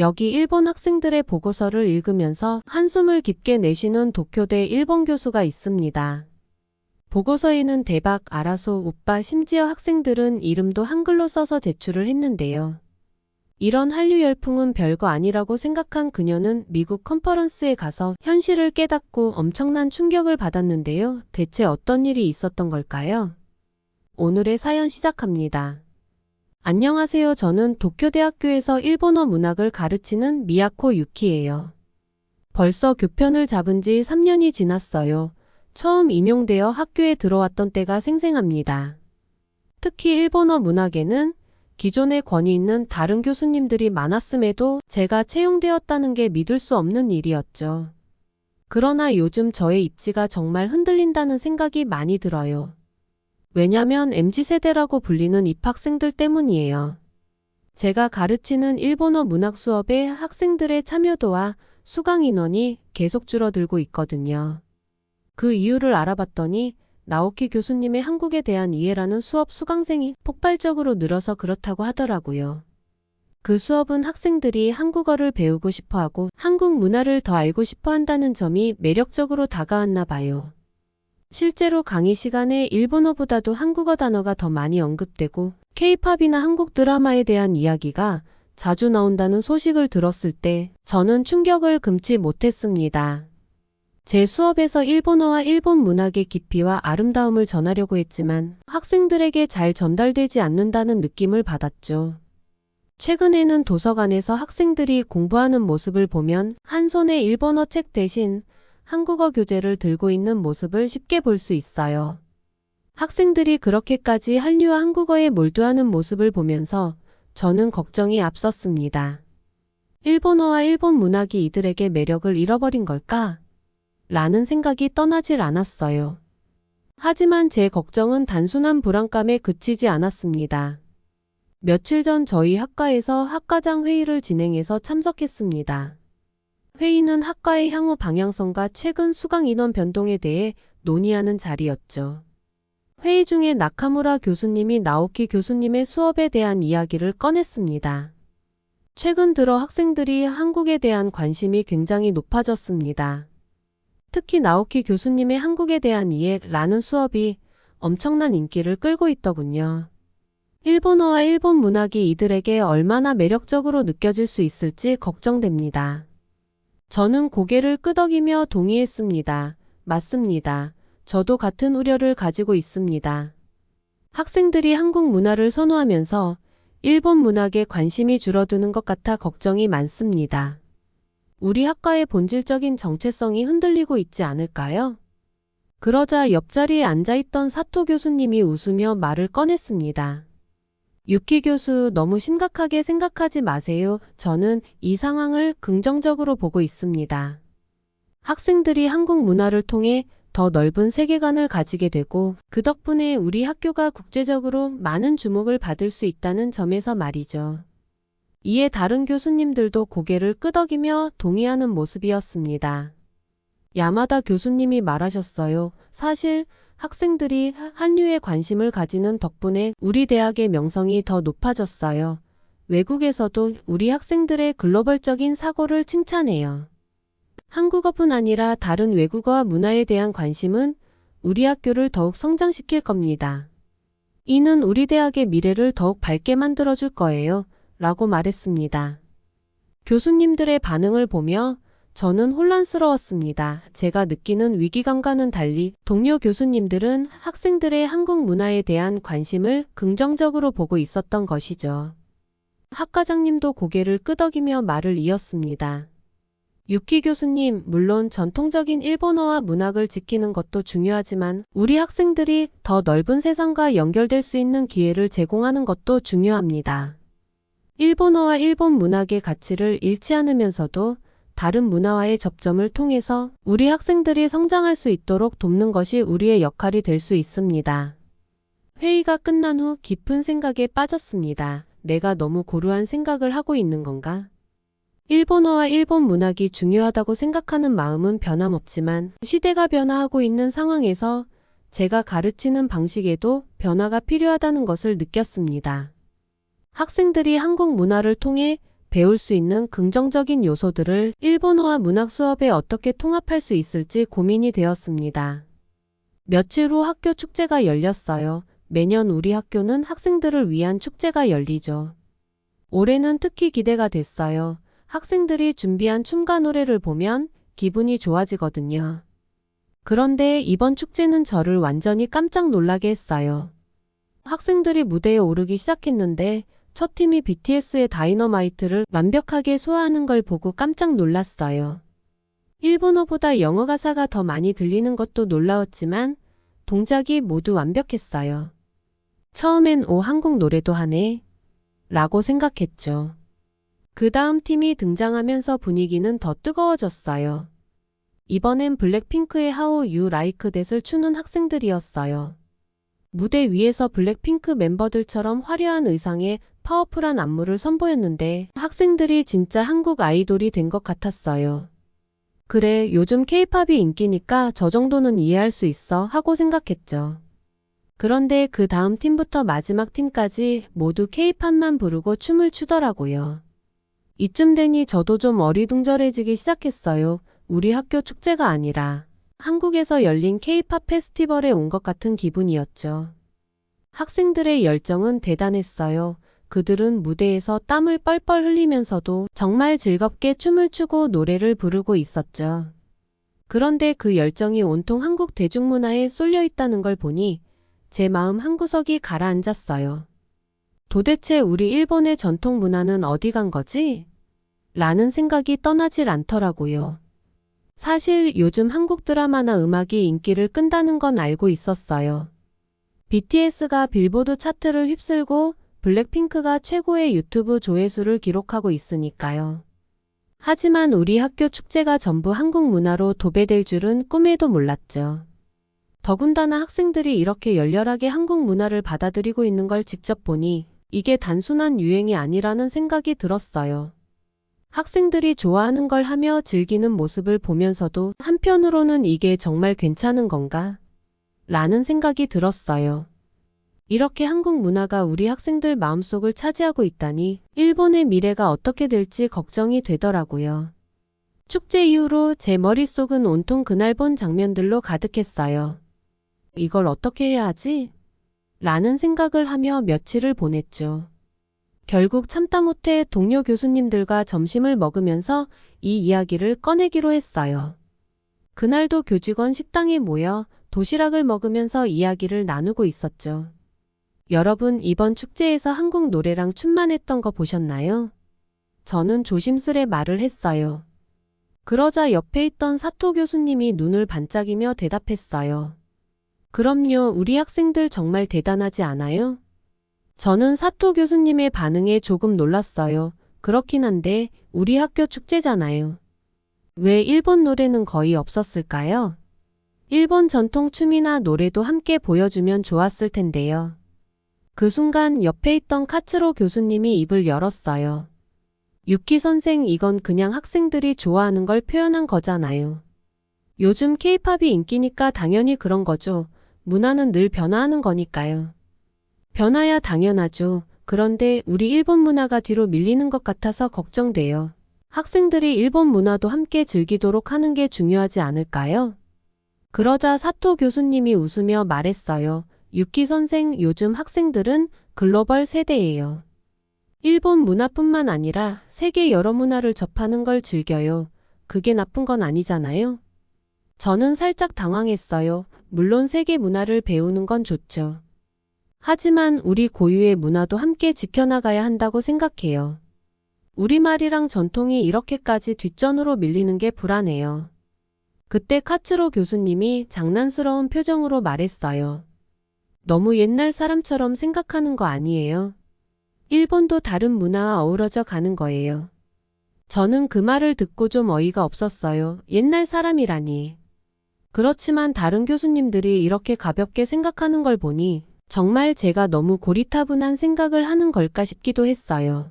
여기 일본 학생들의 보고서를 읽으면서 한숨을 깊게 내쉬는 도쿄대 일본 교수가 있습니다. 보고서에는 대박, 아라소, 오빠, 심지어 학생들은 이름도 한글로 써서 제출을 했는데요. 이런 한류 열풍은 별거 아니라고 생각한 그녀는 미국 컨퍼런스에 가서 현실을 깨닫고 엄청난 충격을 받았는데요. 대체 어떤 일이 있었던 걸까요? 오늘의 사연 시작합니다. 안녕하세요. 저는 도쿄대학교에서 일본어 문학을 가르치는 미야코 유키예요. 벌써 교편을 잡은 지 3년이 지났어요. 처음 임용되어 학교에 들어왔던 때가 생생합니다. 특히 일본어 문학에는 기존에 권위 있는 다른 교수님들이 많았음에도 제가 채용되었다는 게 믿을 수 없는 일이었죠. 그러나 요즘 저의 입지가 정말 흔들린다는 생각이 많이 들어요. 왜냐면 MZ세대라고 불리는 입학생들 때문이에요. 제가 가르치는 일본어 문학 수업에 학생들의 참여도와 수강 인원이 계속 줄어들고 있거든요. 그 이유를 알아봤더니 나오키 교수님의 한국에 대한 이해라는 수업 수강생이 폭발적으로 늘어서 그렇다고 하더라고요. 그 수업은 학생들이 한국어를 배우고 싶어하고 한국 문화를 더 알고 싶어 한다는 점이 매력적으로 다가왔나 봐요. 실제로 강의 시간에 일본어보다도 한국어 단어가 더 많이 언급되고 K-팝이나 한국 드라마에 대한 이야기가 자주 나온다는 소식을 들었을 때 저는 충격을 금치 못했습니다. 제 수업에서 일본어와 일본 문학의 깊이와 아름다움을 전하려고 했지만 학생들에게 잘 전달되지 않는다는 느낌을 받았죠. 최근에는 도서관에서 학생들이 공부하는 모습을 보면 한 손에 일본어 책 대신 한국어 교재를 들고 있는 모습을 쉽게 볼 수 있어요. 학생들이 그렇게까지 한류와 한국어에 몰두하는 모습을 보면서 저는 걱정이 앞섰습니다. 일본어와 일본 문학이 이들에게 매력을 잃어버린 걸까? 라는 생각이 떠나질 않았어요. 하지만 제 걱정은 단순한 불안감에 그치지 않았습니다. 며칠 전 저희 학과에서 학과장 회의를 진행해서 참석했습니다. 회의는 학과의 향후 방향성과 최근 수강 인원 변동에 대해 논의하는 자리였죠. 회의 중에 나카무라 교수님이 나오키 교수님의 수업에 대한 이야기를 꺼냈습니다. 최근 들어 학생들이 한국에 대한 관심이 굉장히 높아졌습니다. 특히 나오키 교수님의 한국에 대한 이해라는 수업이 엄청난 인기를 끌고 있더군요. 일본어와 일본 문학이 이들에게 얼마나 매력적으로 느껴질 수 있을지 걱정됩니다. 저는 고개를 끄덕이며 동의했습니다. 맞습니다. 저도 같은 우려를 가지고 있습니다. 학생들이 한국 문화를 선호하면서 일본 문학에 관심이 줄어드는 것 같아 걱정이 많습니다. 우리 학과의 본질적인 정체성이 흔들리고 있지 않을까요? 그러자 옆자리에 앉아있던 사토 교수님이 웃으며 말을 꺼냈습니다. 유키 교수, 너무 심각하게 생각하지 마세요. 저는 이 상황을 긍정적으로 보고 있습니다. 학생들이 한국 문화를 통해 더 넓은 세계관을 가지게 되고 그 덕분에 우리 학교가 국제적으로 많은 주목을 받을 수 있다는 점에서 말이죠. 이에 다른 교수님들도 고개를 끄덕이며 동의하는 모습이었습니다. 야마다 교수님이 말하셨어요. 사실 학생들이 한류에 관심을 가지는 덕분에 우리 대학의 명성이 더 높아졌어요. 외국에서도 우리 학생들의 글로벌적인 사고를 칭찬해요. 한국어뿐 아니라 다른 외국어와 문화에 대한 관심은 우리 학교를 더욱 성장시킬 겁니다. 이는 우리 대학의 미래를 더욱 밝게 만들어줄 거예요. 라고 말했습니다. 교수님들의 반응을 보며 저는 혼란스러웠습니다. 제가 느끼는 위기감과는 달리 동료 교수님들은 학생들의 한국 문화에 대한 관심을 긍정적으로 보고 있었던 것이죠. 학과장님도 고개를 끄덕이며 말을 이었습니다. 유키 교수님, 물론 전통적인 일본어와 문학을 지키는 것도 중요하지만 우리 학생들이 더 넓은 세상과 연결될 수 있는 기회를 제공하는 것도 중요합니다. 일본어와 일본 문학의 가치를 잃지 않으면서도 다른 문화와의 접점을 통해서 우리 학생들이 성장할 수 있도록 돕는 것이 우리의 역할이 될 수 있습니다. 회의가 끝난 후 깊은 생각에 빠졌습니다. 내가 너무 고루한 생각을 하고 있는 건가? 일본어와 일본 문학이 중요하다고 생각하는 마음은 변함없지만 시대가 변화하고 있는 상황에서 제가 가르치는 방식에도 변화가 필요하다는 것을 느꼈습니다. 학생들이 한국 문화를 통해 배울 수 있는 긍정적인 요소들을 일본어와 문학 수업에 어떻게 통합할 수 있을지 고민이 되었습니다. 며칠 후 학교 축제가 열렸어요. 매년 우리 학교는 학생들을 위한 축제가 열리죠. 올해는 특히 기대가 됐어요. 학생들이 준비한 춤과 노래를 보면 기분이 좋아지거든요. 그런데 이번 축제는 저를 완전히 깜짝 놀라게 했어요. 학생들이 무대에 오르기 시작했는데 첫 팀이 BTS의 다이너마이트를 완벽하게 소화하는 걸 보고 깜짝 놀랐어요. 일본어보다 영어 가사가 더 많이 들리는 것도 놀라웠지만 동작이 모두 완벽했어요. 처음엔 한국 노래도 하네 라고 생각했죠. 그 다음 팀이 등장하면서 분위기는 더 뜨거워졌어요. 이번엔 블랙핑크의 How You Like That을 추는 학생들이었어요. 무대 위에서 블랙핑크 멤버들처럼 화려한 의상에 파워풀한 안무를 선보였는데 학생들이 진짜 한국 아이돌이 된 것 같았어요. 그래, 요즘 K-팝이 인기니까 저 정도는 이해할 수 있어 하고 생각했죠. 그런데 그 다음 팀부터 마지막 팀까지 모두 K-팝만 부르고 춤을 추더라고요. 이쯤 되니 저도 좀 어리둥절해지기 시작했어요. 우리 학교 축제가 아니라 한국에서 열린 K-팝 페스티벌에 온 것 같은 기분이었죠. 학생들의 열정은 대단했어요. 그들은 무대에서 땀을 뻘뻘 흘리면서도 정말 즐겁게 춤을 추고 노래를 부르고 있었죠. 그런데 그 열정이 온통 한국 대중문화에 쏠려 있다는 걸 보니 제 마음 한구석이 가라앉았어요. 도대체 우리 일본의 전통 문화는 어디 간 거지? 라는 생각이 떠나질 않더라고요. 사실 요즘 한국 드라마나 음악이 인기를 끈다는 건 알고 있었어요. BTS가 빌보드 차트를 휩쓸고 블랙핑크가 최고의 유튜브 조회수를 기록하고 있으니까요. 하지만 우리 학교 축제가 전부 한국 문화로 도배될 줄은 꿈에도 몰랐죠. 더군다나 학생들이 이렇게 열렬하게 한국 문화를 받아들이고 있는 걸 직접 보니 이게 단순한 유행이 아니라는 생각이 들었어요. 학생들이 좋아하는 걸 하며 즐기는 모습을 보면서도 한편으로는 이게 정말 괜찮은 건가? 라는 생각이 들었어요. 이렇게 한국 문화가 우리 학생들 마음속을 차지하고 있다니 일본의 미래가 어떻게 될지 걱정이 되더라고요. 축제 이후로 제 머릿속은 온통 그날 본 장면들로 가득했어요. 이걸 어떻게 해야 하지? 라는 생각을 하며 며칠을 보냈죠. 결국 참다 못해 동료 교수님들과 점심을 먹으면서 이 이야기를 꺼내기로 했어요. 그날도 교직원 식당에 모여 도시락을 먹으면서 이야기를 나누고 있었죠. 여러분, 이번 축제에서 한국 노래랑 춤만 했던 거 보셨나요? 저는 조심스레 말을 했어요. 그러자 옆에 있던 사토 교수님이 눈을 반짝이며 대답했어요. 그럼요, 우리 학생들 정말 대단하지 않아요? 저는 사토 교수님의 반응에 조금 놀랐어요. 그렇긴 한데 우리 학교 축제잖아요. 왜 일본 노래는 거의 없었을까요? 일본 전통 춤이나 노래도 함께 보여주면 좋았을 텐데요. 그 순간 옆에 있던 카츠로 교수님이 입을 열었어요. 유키 선생, 이건 그냥 학생들이 좋아하는 걸 표현한 거잖아요. 요즘 K-팝이 인기니까 당연히 그런 거죠. 문화는 늘 변화하는 거니까요. 변화야 당연하죠. 그런데 우리 일본 문화가 뒤로 밀리는 것 같아서 걱정돼요. 학생들이 일본 문화도 함께 즐기도록 하는 게 중요하지 않을까요? 그러자 사토 교수님이 웃으며 말했어요. 유키 선생, 요즘 학생들은 글로벌 세대예요. 일본 문화뿐만 아니라 세계 여러 문화를 접하는 걸 즐겨요. 그게 나쁜 건 아니잖아요. 저는 살짝 당황했어요. 물론 세계 문화를 배우는 건 좋죠. 하지만 우리 고유의 문화도 함께 지켜나가야 한다고 생각해요. 우리말이랑 전통이 이렇게까지 뒷전으로 밀리는 게 불안해요. 그때 카츠로 교수님이 장난스러운 표정으로 말했어요. 너무 옛날 사람처럼 생각하는 거 아니에요? 일본도 다른 문화와 어우러져 가는 거예요. 저는 그 말을 듣고 좀 어이가 없었어요. 옛날 사람이라니. 그렇지만 다른 교수님들이 이렇게 가볍게 생각하는 걸 보니 정말 제가 너무 고리타분한 생각을 하는 걸까 싶기도 했어요.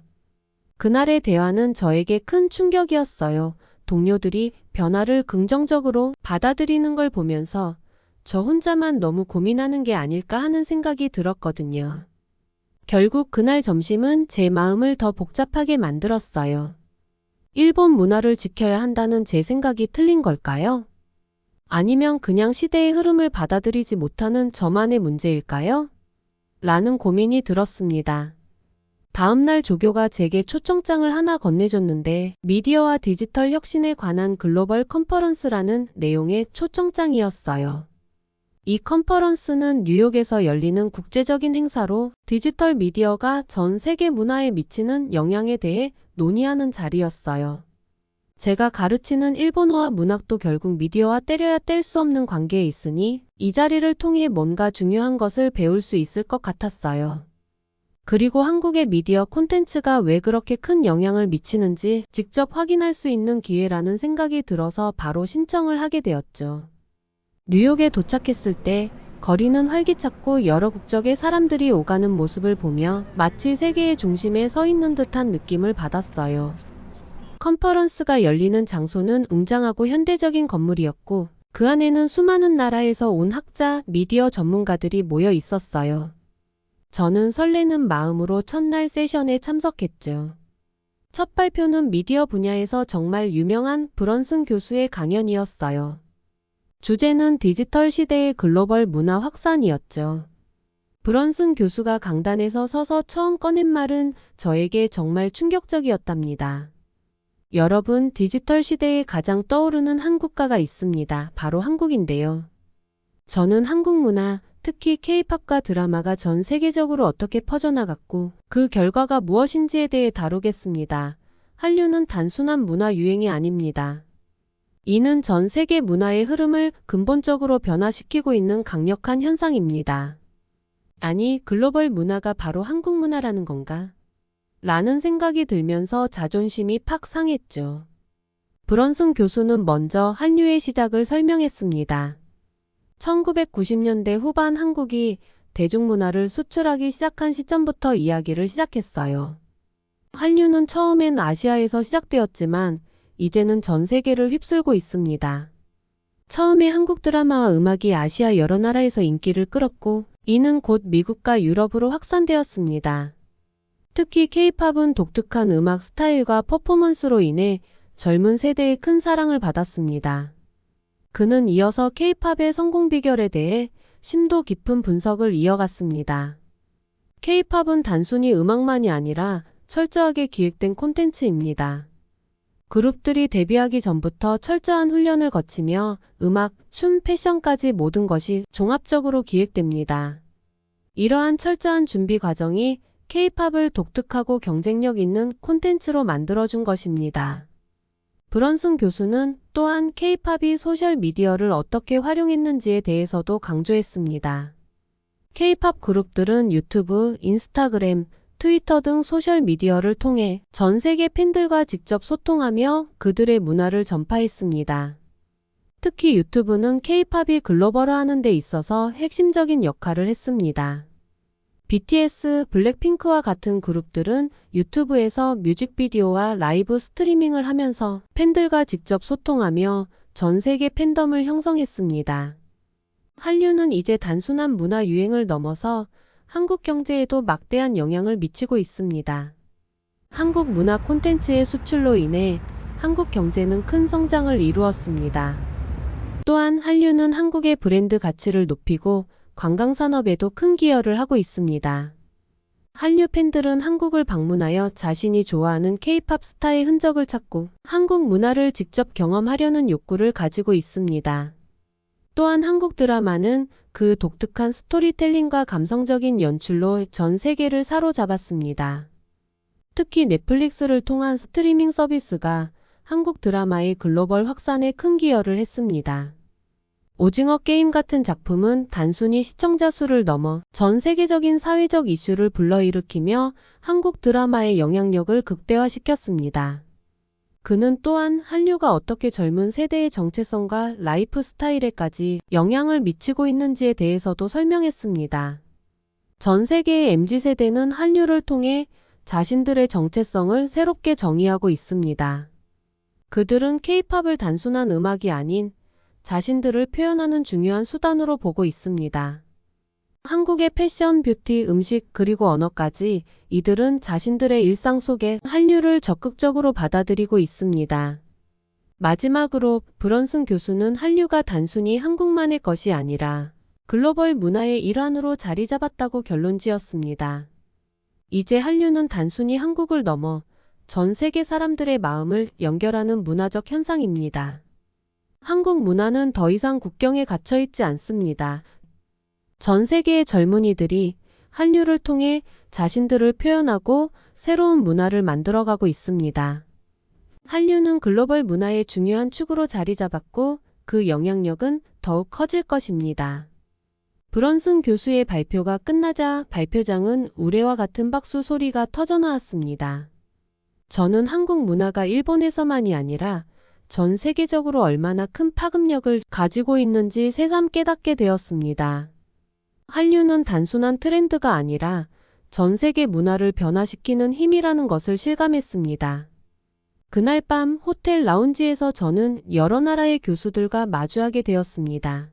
그날의 대화는 저에게 큰 충격이었어요. 동료들이 변화를 긍정적으로 받아들이는 걸 보면서 저 혼자만 너무 고민하는 게 아닐까 하는 생각이 들었거든요. 결국 그날 점심은 제 마음을 더 복잡하게 만들었어요. 일본 문화를 지켜야 한다는 제 생각이 틀린 걸까요? 아니면 그냥 시대의 흐름을 받아들이지 못하는 저만의 문제일까요? 라는 고민이 들었습니다. 다음날 조교가 제게 초청장을 하나 건네줬는데 미디어와 디지털 혁신에 관한 글로벌 컨퍼런스라는 내용의 초청장이었어요. 이 컨퍼런스는 뉴욕에서 열리는 국제적인 행사로 디지털 미디어가 전 세계 문화에 미치는 영향에 대해 논의하는 자리였어요. 제가 가르치는 일본어와 문학도 결국 미디어와 떼려야 뗄 수 없는 관계에 있으니 이 자리를 통해 뭔가 중요한 것을 배울 수 있을 것 같았어요. 그리고 한국의 미디어 콘텐츠가 왜 그렇게 큰 영향을 미치는지 직접 확인할 수 있는 기회라는 생각이 들어서 바로 신청을 하게 되었죠. 뉴욕에 도착했을 때 거리는 활기찼고 여러 국적의 사람들이 오가는 모습을 보며 마치 세계의 중심에 서 있는 듯한 느낌을 받았어요. 컨퍼런스가 열리는 장소는 웅장하고 현대적인 건물이었고 그 안에는 수많은 나라에서 온 학자, 미디어 전문가들이 모여 있었어요. 저는 설레는 마음으로 첫날 세션에 참석했죠. 첫 발표는 미디어 분야에서 정말 유명한 브런슨 교수의 강연이었어요. 주제는 디지털 시대의 글로벌 문화 확산이었죠. 브런슨 교수가 강단에서 서서 처음 꺼낸 말은 저에게 정말 충격적이었답니다. 여러분, 디지털 시대에 가장 떠오르는 한 국가가 있습니다. 바로 한국인데요. 저는 한국 문화, 특히 K-팝과 드라마가 전 세계적으로 어떻게 퍼져나갔고 그 결과가 무엇인지에 대해 다루겠습니다. 한류는 단순한 문화 유행이 아닙니다. 이는 전 세계 문화의 흐름을 근본적으로 변화시키고 있는 강력한 현상입니다. 아니, 글로벌 문화가 바로 한국 문화라는 건가? 라는 생각이 들면서 자존심이 팍 상했죠. 브런슨 교수는 먼저 한류의 시작을 설명했습니다. 1990년대 후반 한국이 대중문화를 수출하기 시작한 시점부터 이야기를 시작했어요. 한류는 처음엔 아시아에서 시작되었지만 이제는 전 세계를 휩쓸고 있습니다. 처음에 한국 드라마와 음악이 아시아 여러 나라에서 인기를 끌었고 이는 곧 미국과 유럽으로 확산되었습니다. 특히 K-팝은 독특한 음악 스타일과 퍼포먼스로 인해 젊은 세대의 큰 사랑을 받았습니다. 그는 이어서 K-팝의 성공 비결에 대해 심도 깊은 분석을 이어갔습니다. K-팝은 단순히 음악만이 아니라 철저하게 기획된 콘텐츠입니다. 그룹들이 데뷔하기 전부터 철저한 훈련을 거치며 음악, 춤, 패션까지 모든 것이 종합적으로 기획됩니다. 이러한 철저한 준비 과정이 K-팝을 독특하고 경쟁력 있는 콘텐츠로 만들어준 것입니다. 브런슨 교수는 또한 K-팝이 소셜미디어를 어떻게 활용했는지에 대해서도 강조했습니다. K-팝 그룹들은 유튜브, 인스타그램, 트위터 등 소셜미디어를 통해 전 세계 팬들과 직접 소통하며 그들의 문화를 전파했습니다. 특히 유튜브는 K-팝이 글로벌화하는 데 있어서 핵심적인 역할을 했습니다. BTS, 블랙핑크와 같은 그룹들은 유튜브에서 뮤직비디오와 라이브 스트리밍을 하면서 팬들과 직접 소통하며 전 세계 팬덤을 형성했습니다. 한류는 이제 단순한 문화 유행을 넘어서 한국 경제에도 막대한 영향을 미치고 있습니다. 한국 문화 콘텐츠의 수출로 인해 한국 경제는 큰 성장을 이루었습니다. 또한 한류는 한국의 브랜드 가치를 높이고 관광산업에도 큰 기여를 하고 있습니다. 한류 팬들은 한국을 방문하여 자신이 좋아하는 K-팝 스타의 흔적을 찾고 한국 문화를 직접 경험하려는 욕구를 가지고 있습니다. 또한 한국 드라마는 그 독특한 스토리텔링과 감성적인 연출로 전 세계를 사로잡았습니다. 특히 넷플릭스를 통한 스트리밍 서비스가 한국 드라마의 글로벌 확산에 큰 기여를 했습니다. 오징어 게임 같은 작품은 단순히 시청자 수를 넘어 전 세계적인 사회적 이슈를 불러일으키며 한국 드라마의 영향력을 극대화시켰습니다. 그는 또한 한류가 어떻게 젊은 세대의 정체성과 라이프 스타일에까지 영향을 미치고 있는지에 대해서도 설명했습니다. 전 세계의 MZ세대는 한류를 통해 자신들의 정체성을 새롭게 정의하고 있습니다. 그들은 K-팝을 단순한 음악이 아닌 자신들을 표현하는 중요한 수단으로 보고 있습니다. 한국의 패션, 뷰티, 음식, 그리고 언어까지 이들은 자신들의 일상 속에 한류를 적극적으로 받아들이고 있습니다. 마지막으로 브런슨 교수는 한류가 단순히 한국만의 것이 아니라 글로벌 문화의 일환으로 자리 잡았다고 결론지었습니다. 이제 한류는 단순히 한국을 넘어 전 세계 사람들의 마음을 연결하는 문화적 현상입니다. 한국 문화는 더 이상 국경에 갇혀 있지 않습니다. 전 세계의 젊은이들이 한류를 통해 자신들을 표현하고 새로운 문화를 만들어가고 있습니다. 한류는 글로벌 문화의 중요한 축으로 자리 잡았고 그 영향력은 더욱 커질 것입니다. 브런슨 교수의 발표가 끝나자 발표장은 우레와 같은 박수 소리가 터져나왔습니다. 저는 한국 문화가 일본에서만이 아니라 전 세계적으로 얼마나 큰 파급력을 가지고 있는지 새삼 깨닫게 되었습니다. 한류는 단순한 트렌드가 아니라 전 세계 문화를 변화시키는 힘이라는 것을 실감했습니다. 그날 밤 호텔 라운지에서 저는 여러 나라의 교수들과 마주하게 되었습니다.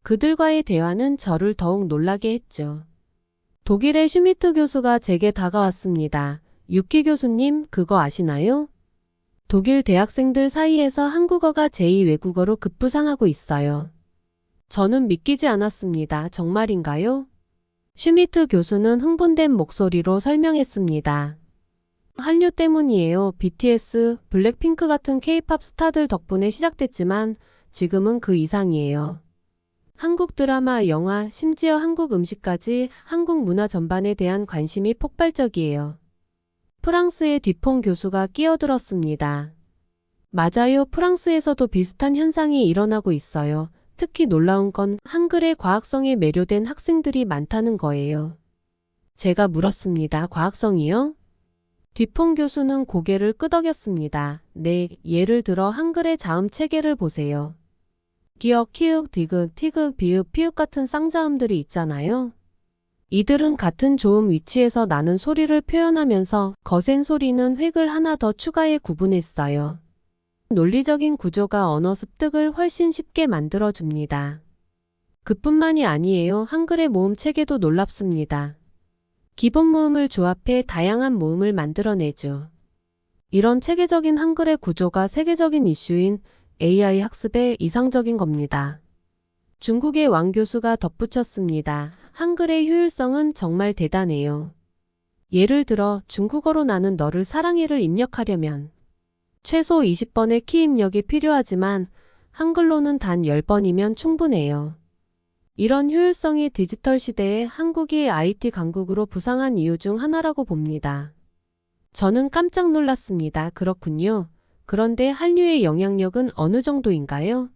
그들과의 대화는 저를 더욱 놀라게 했죠. 독일의 슈미트 교수가 제게 다가왔습니다. 유키 교수님, 그거 아시나요? 독일 대학생들 사이에서 한국어가 제2 외국어로 급부상하고 있어요. 저는 믿기지 않았습니다. 정말인가요? 슈미트 교수는 흥분된 목소리로 설명했습니다. 한류 때문이에요. BTS, 블랙핑크 같은 K-팝 스타들 덕분에 시작됐지만 지금은 그 이상이에요. 한국 드라마, 영화, 심지어 한국 음식까지 한국 문화 전반에 대한 관심이 폭발적이에요. 프랑스의 듀퐁 교수가 끼어들었습니다. 맞아요. 프랑스에서도 비슷한 현상이 일어나고 있어요. 특히 놀라운 건 한글의 과학성에 매료된 학생들이 많다는 거예요. 제가 물었습니다. 과학성이요? 듀퐁 교수는 고개를 끄덕였습니다. 네, 예를 들어 한글의 자음 체계를 보세요. 기역, 키읔, 디귿, 티귿, 비읍, 피읍 같은 쌍자음들이 있잖아요. 이들은 같은 조음 위치에서 나는 소리를 표현하면서 거센 소리는 획을 하나 더 추가해 구분했어요. 논리적인 구조가 언어 습득을 훨씬 쉽게 만들어줍니다. 그뿐만이 아니에요. 한글의 모음 체계도 놀랍습니다. 기본 모음을 조합해 다양한 모음을 만들어내죠. 이런 체계적인 한글의 구조가 세계적인 이슈인 AI 학습에 이상적인 겁니다. 중국의 왕 교수가 덧붙였습니다. 한글의 효율성은 정말 대단해요. 예를 들어 중국어로 나는 너를 사랑해를 입력하려면 최소 20번의 키 입력이 필요하지만 한글로는 단 10번이면 충분해요. 이런 효율성이 디지털 시대에 한국이 IT 강국으로 부상한 이유 중 하나라고 봅니다. 저는 깜짝 놀랐습니다. 그렇군요. 그런데 한류의 영향력은 어느 정도인가요?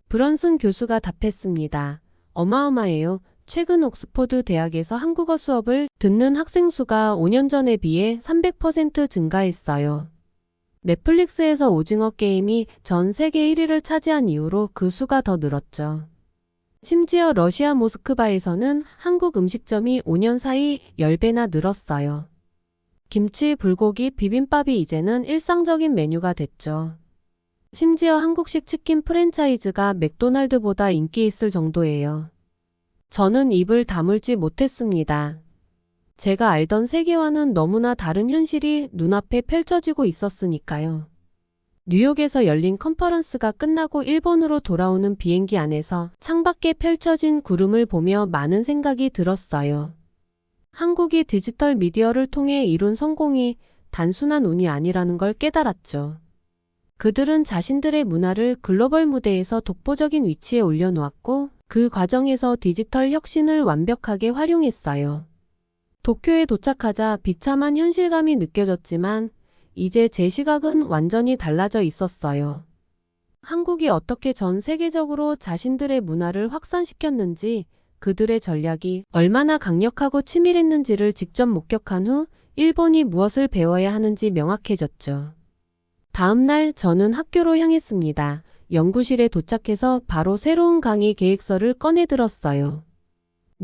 브런슨 교수가 답했습니다. 어마어마해요. 최근 옥스퍼드 대학에서 한국어 수업을 듣는 학생 수가 5년 전에 비해 300% 증가했어요. 넷플릭스에서 오징어 게임이 전 세계 1위를 차지한 이후로 그 수가 더 늘었죠. 심지어 러시아 모스크바에서는 한국 음식점이 5년 사이 10배나 늘었어요. 김치, 불고기, 비빔밥이 이제는 일상적인 메뉴가 됐죠. 심지어 한국식 치킨 프랜차이즈가 맥도날드보다 인기 있을 정도예요. 저는 입을 다물지 못했습니다. 제가 알던 세계와는 너무나 다른 현실이 눈앞에 펼쳐지고 있었으니까요. 뉴욕에서 열린 컨퍼런스가 끝나고 일본으로 돌아오는 비행기 안에서 창밖에 펼쳐진 구름을 보며 많은 생각이 들었어요. 한국이 디지털 미디어를 통해 이룬 성공이 단순한 운이 아니라는 걸 깨달았죠. 그들은 자신들의 문화를 글로벌 무대에서 독보적인 위치에 올려놓았고 그 과정에서 디지털 혁신을 완벽하게 활용했어요. 도쿄에 도착하자 비참한 현실감이 느껴졌지만 이제 제 시각은 완전히 달라져 있었어요. 한국이 어떻게 전 세계적으로 자신들의 문화를 확산시켰는지 그들의 전략이 얼마나 강력하고 치밀했는지를 직접 목격한 후 일본이 무엇을 배워야 하는지 명확해졌죠. 다음 날 저는 학교로 향했습니다. 연구실에 도착해서 바로 새로운 강의 계획서를 꺼내 들었어요.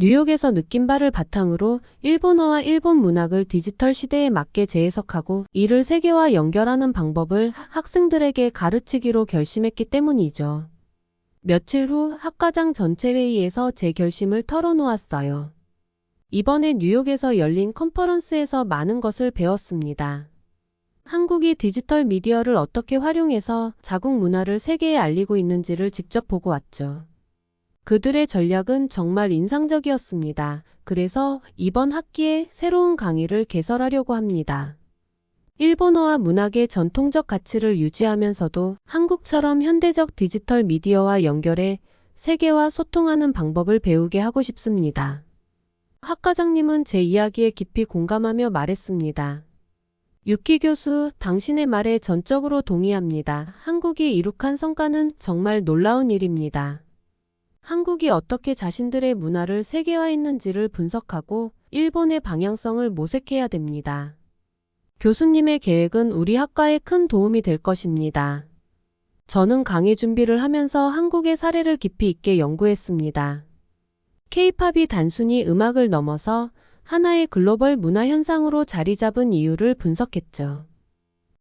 뉴욕에서 느낀 바를 바탕으로 일본어와 일본 문학을 디지털 시대에 맞게 재해석하고 이를 세계와 연결하는 방법을 학생들에게 가르치기로 결심했기 때문이죠. 며칠 후 학과장 전체 회의에서 제 결심을 털어놓았어요. 이번에 뉴욕에서 열린 컨퍼런스에서 많은 것을 배웠습니다. 한국이 디지털 미디어를 어떻게 활용해서 자국 문화를 세계에 알리고 있는지를 직접 보고 왔죠. 그들의 전략은 정말 인상적이었습니다. 그래서 이번 학기에 새로운 강의를 개설하려고 합니다. 일본어와 문학의 전통적 가치를 유지하면서도 한국처럼 현대적 디지털 미디어와 연결해 세계와 소통하는 방법을 배우게 하고 싶습니다. 학과장님은 제 이야기에 깊이 공감하며 말했습니다. 유키 교수, 당신의 말에 전적으로 동의합니다. 한국이 이룩한 성과는 정말 놀라운 일입니다. 한국이 어떻게 자신들의 문화를 세계화했는지를 분석하고 일본의 방향성을 모색해야 됩니다. 교수님의 계획은 우리 학과에 큰 도움이 될 것입니다. 저는 강의 준비를 하면서 한국의 사례를 깊이 있게 연구했습니다. K-팝이 단순히 음악을 넘어서 하나의 글로벌 문화 현상으로 자리 잡은 이유를 분석했죠.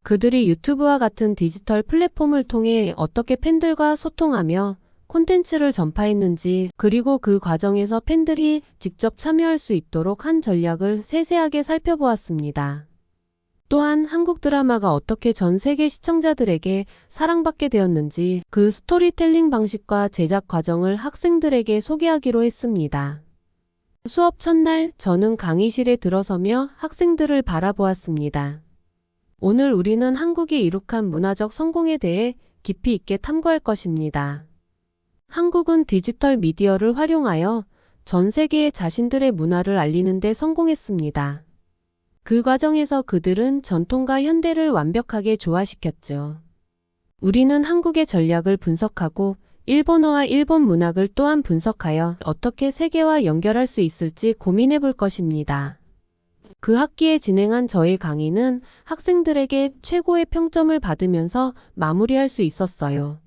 그들이 유튜브와 같은 디지털 플랫폼을 통해 어떻게 팬들과 소통하며 콘텐츠를 전파했는지, 그리고 그 과정에서 팬들이 직접 참여할 수 있도록 한 전략을 세세하게 살펴보았습니다. 또한 한국 드라마가 어떻게 전 세계 시청자들에게 사랑받게 되었는지 그 스토리텔링 방식과 제작 과정을 학생들에게 소개하기로 했습니다. 수업 첫날 저는 강의실에 들어서며 학생들을 바라보았습니다. 오늘 우리는 한국이 이룩한 문화적 성공에 대해 깊이 있게 탐구할 것입니다. 한국은 디지털 미디어를 활용하여 전 세계에 자신들의 문화를 알리는 데 성공했습니다. 그 과정에서 그들은 전통과 현대를 완벽하게 조화시켰죠. 우리는 한국의 전략을 분석하고 일본어와 일본 문학을 또한 분석하여 어떻게 세계와 연결할 수 있을지 고민해 볼 것입니다. 그 학기에 진행한 저의 강의는 학생들에게 최고의 평점을 받으면서 마무리할 수 있었어요.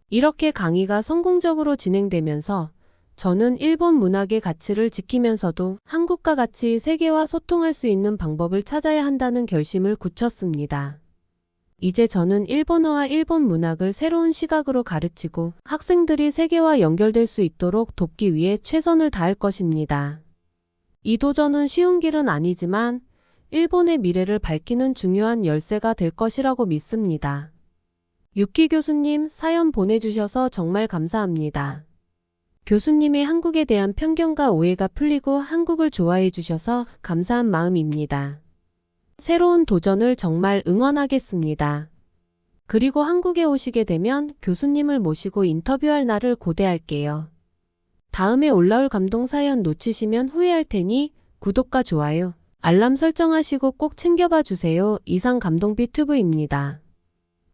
이렇게 강의가 성공적으로 진행되면서 저는 일본 문학의 가치를 지키면서도 한국과 같이 세계와 소통할 수 있는 방법을 찾아야 한다는 결심을 굳혔습니다. 이제 저는 일본어와 일본 문학을 새로운 시각으로 가르치고 학생들이 세계와 연결될 수 있도록 돕기 위해 최선을 다할 것입니다. 이 도전은 쉬운 길은 아니지만 일본의 미래를 밝히는 중요한 열쇠가 될 것이라고 믿습니다. 유키 교수님, 사연 보내주셔서 정말 감사합니다. 교수님의 한국에 대한 편견과 오해가 풀리고 한국을 좋아해 주셔서 감사한 마음입니다. 새로운 도전을 정말 응원하겠습니다. 그리고 한국에 오시게 되면 교수님을 모시고 인터뷰할 날을 고대할게요. 다음에 올라올 감동 사연 놓치시면 후회할 테니 구독과 좋아요, 알람 설정하시고 꼭 챙겨봐 주세요. 이상 감동비 튜브입니다.